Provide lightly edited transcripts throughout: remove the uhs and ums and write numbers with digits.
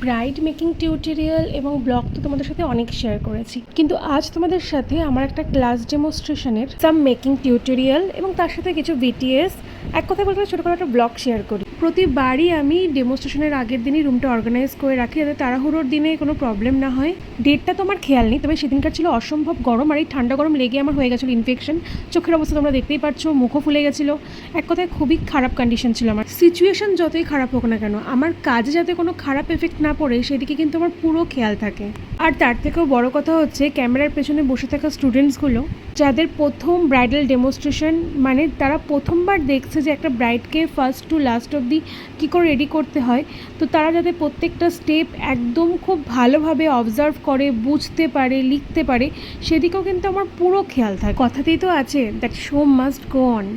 Bride making tutorial এবং blog তো তোমাদের সাথে অনেক শেয়ার করেছি, কিন্তু আজ তোমাদের সাথে আমার একটা ক্লাস ডেমনস্ট্রেশনের সাম মেকিং টিউটোরিয়াল এবং তার সাথে কিছু বিটিএস, এক কথা বলতে ছোটো করে একটা ব্লগ শেয়ার করি। প্রতিবারই আমি ডেমনস্ট্রেশনের আগের দিনই রুমটা অর্গানাইজ করে রাখি যাতে তাড়াহুড়োর দিনে কোনো প্রবলেম না হয়। ডেটটা তো আমার খেয়াল নেই, তবে সেদিনকার ছিল অসম্ভব গরম, আর এই ঠান্ডা গরম লেগে আমার হয়ে গেছিলো ইনফেকশন। চোখের অবস্থা তোমরা দেখতেই পাচ্ছ, মুখও ফুলে গেছিলো। এক কথায় খুবই খারাপ কন্ডিশন ছিল আমার। সিচুয়েশন যতই খারাপ হোক না কেন, আমার কাজে যাতে কোনো খারাপ এফেক্ট না পড়ে সেদিকে কিন্তু আমার পুরো খেয়াল থাকে। আর তার থেকেও বড় কথা হচ্ছে ক্যামেরার পেছনে বসে থাকা স্টুডেন্টসগুলো যাদের প্রথম ব্রাইডাল ডেমনস্ট্রেশন, মানে তারা প্রথমবার দেখছে যে একটা ব্রাইডকে ফার্স্ট টু লাস্ট অবধি কী করে রেডি করতে হয়, তো তারা যাতে প্রত্যেকটা স্টেপ একদম খুব ভালোভাবে অবজার্ভ করে, বুঝতে পারে, লিখতে পারে, সেদিকেও কিন্তু আমার পুরো খেয়াল থাকে। কথাতেই তো আছে that show must go on.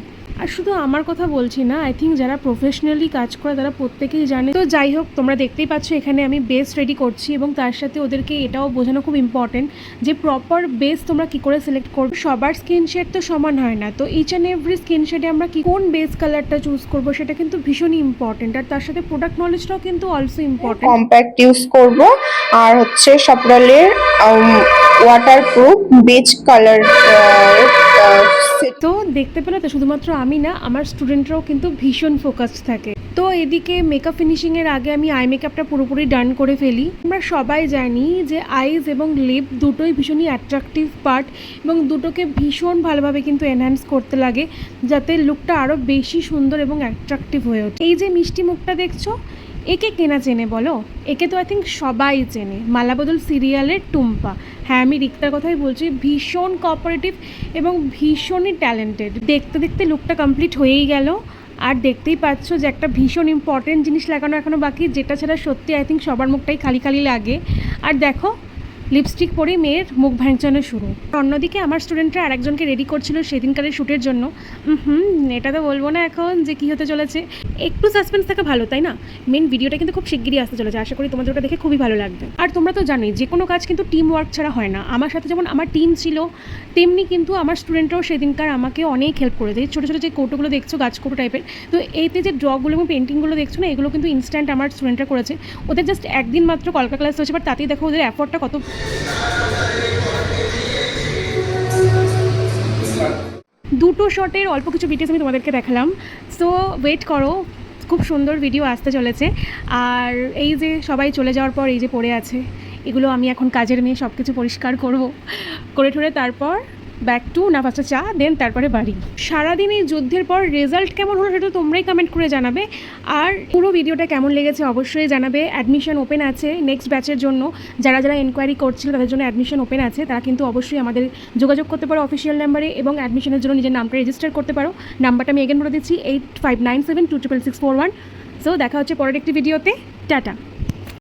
আর শুধু আমার কথা বলছি না, আই থিঙ্ক যারা প্রফেশনালি কাজ করে তারা প্রত্যেকেই জানে। তো যাই হোক, তোমরা দেখতেই পাচ্ছ এখানে আমি বেস রেডি করছি এবং তার সাথে ওদেরকে এটাও বোঝানো খুব ইম্পর্টেন্ট যে প্রপার বেস তোমরা কী করে সিলেক্ট করবে। সবার স্কিন শেড তো সমান হয় না, তো ইচ অ্যান্ড এভরি স্কিন শেডে আমরা কোন বেস কালারটা চুজ করবো সেটা কিন্তু ভীষণই ইম্পর্টেন্ট। আর তার সাথে প্রোডাক্ট নলেজটাও কিন্তু অলসো ইম্পর্টেন্ট। কম্প্যাক্ট ইউজ করব আর হচ্ছে সপরালের ওয়াটারপ্রুফ বেজ কালার। তো দেখতে পেলে তো শুধুমাত্র আমি না, আমার স্টুডেন্টরাও কিন্তু ভীষণ ফোকাসড থাকে। তো এদিকে মেকআপ ফিনিশিংয়ের আগে আমি আই মেকআপটা পুরোপুরি ডান করে ফেলি। আমরা সবাই জানি যে আইজ এবং লিপ দুটোই ভীষণই অ্যাট্রাকটিভ পার্ট এবং দুটোকে ভীষণ ভালোভাবে কিন্তু এনহ্যান্স করতে লাগে যাতে লুকটা আরও বেশি সুন্দর এবং অ্যাট্রাকটিভ হয়ে ওঠে। এই যে মিষ্টি মুখটা দেখছো, একে কেনা চেনে বলো? একে তো আই থিঙ্ক সবাই চেনে, মালাবদল সিরিয়ালের টুম্পা। হ্যাঁ, আমি রিক্তার কথাই বলছি। ভীষণ কোঅপারেটিভ এবং ভীষণই ট্যালেন্টেড। দেখতে দেখতে লুকটা কমপ্লিট হয়েই গেল। আর দেখতেই পাচ্ছ যে একটা ভীষণ ইম্পর্টেন্ট জিনিস লাগানো এখনও বাকি, যেটা ছাড়া সত্যি আই থিঙ্ক সবার মুখটাই খালি খালি লাগে। আর দেখো, লিপস্টিক পরেই মেয়ের মুখ ভ্যাংচানো শুরু। অন্যদিকে আমার স্টুডেন্টরা আরেকজনকে রেডি করছিল সেদিনকারের শ্যুটের জন্য। এটা তো বলবো না এখন যে কী হতে চলেছে। একটু সাসপেন্স থাকা ভালো, তাই না? মেন ভিডিওটা কিন্তু খুব শিগগিরই আসতে চলেছে, আশা করি তোমাদের ওটা দেখে খুবই ভালো লাগবে। আর তোমরা তো জানোই যে কোনো কাজ কিন্তু টিম ওয়ার্ক ছাড়া হয় না। আমার সাথে যেমন আমার টিম ছিল, তেমনি কিন্তু আমার স্টুডেন্টরাও সেদিনকার আমাকে অনেক হেল্প করেছে। ছোটো ছোটো যে কৌটোগুলো দেখছো, গাছকৌটো টাইপের, তো এইতে যে ড্রগুলো এবং পেন্টিংগুলো দেখছো না, এগুলো কিন্তু ইনস্ট্যান্ট আমার স্টুডেন্টরা করেছে। ওদের জাস্ট একদিন মাত্র কলকা ক্লাস হয়েছে, বাট তাতেই দেখো ওদের এফোর্টটা কত। দুটো শটের অল্প কিছু ভিডিওস আমি তোমাদেরকে দেখালাম, সো ওয়েট করো, খুব সুন্দর ভিডিও আসতে চলেছে। আর এই যে সবাই চলে যাওয়ার পর এই যে পড়ে আছে, এগুলো আমি এখন কাজের মেয়ে সব কিছু পরিষ্কার করে ঠরে তারপর ব্যাক টু না পাঁচটা চা, দেন তারপরে বাড়ি। সারাদিন এই যুদ্ধের পর রেজাল্ট কেমন হলো সেটা তোমরাই কমেন্ট করে জানাবে। আর পুরো ভিডিওটা কেমন লেগেছে অবশ্যই জানাবে। অ্যাডমিশন ওপেন আছে নেক্সট ব্যাচের জন্য। যারা যারা এনকোয়ারি করছিল তাদের জন্য অ্যাডমিশন ওপেন আছে, তারা কিন্তু অবশ্যই আমাদের যোগাযোগ করতে পারো অফিসিয়াল নাম্বারে এবং অ্যাডমিশনের জন্য নিজের নামটা রেজিস্টার করতে পারো। নাম্বারটা আমি এগেন বলে দিচ্ছি 8597266641। সো দেখা হচ্ছে পরের একটি ভিডিওতে। টাটা।